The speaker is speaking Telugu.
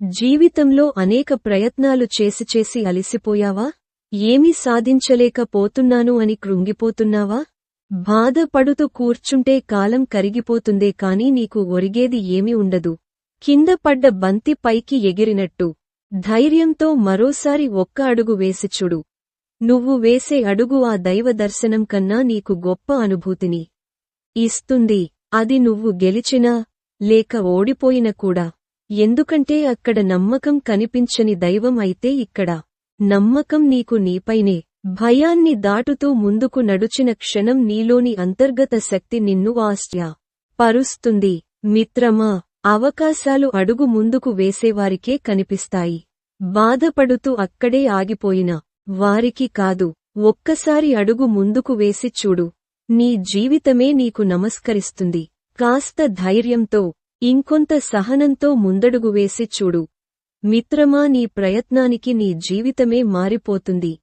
జీవితంలో అనేక ప్రయత్నాలు చేసి అలిసిపోయావా? ఏమీ సాధించలేకపోతున్నాను అని కృంగిపోతున్నావా? బాధపడుతూ కూర్చుంటే కాలం కరిగిపోతుందే కాని నీకు ఒరిగేది ఏమీ ఉండదు. కింద పడ్డ బంతి పైకి ఎగిరినట్టు. ధైర్యంతో మరోసారి ఒక్క అడుగు వేసి చూడు. నువ్వు వేసే అడుగు ఆ దైవ దర్శనం కన్నా నీకు గొప్ప అనుభూతిని ఇస్తుంది. అది నువ్వు గెలిచినా లేక ఓడిపోయిన కూడా. ఎందుకంటే అక్కడ నమ్మకం కనిపించని దైవం అయితే ఇక్కడ నమ్మకం నీకు నీపైనే. భయాన్ని దాటుతూ ముందుకు నడుచిన క్షణం నీలోని అంతర్గత శక్తి నిన్ను ఆశ్చర్యపరుస్తుంది. మిత్రమా, అవకాశాలు అడుగు ముందుకు వేసేవారికే కనిపిస్తాయి. బాధపడుతూ అక్కడే ఆగిపోయిన వారికి కాదు. ఒక్కసారి అడుగు ముందుకు వేసి చూడు. నీ జీవితమే నీకు నమస్కరిస్తుంది. కాస్త ధైర్యంతో, ఇంకొంత సహనంతో ముందడుగు వేసి చూడు. మిత్రమా, నీ ప్రయత్నానికి నీ జీవితమే మారిపోతుంది.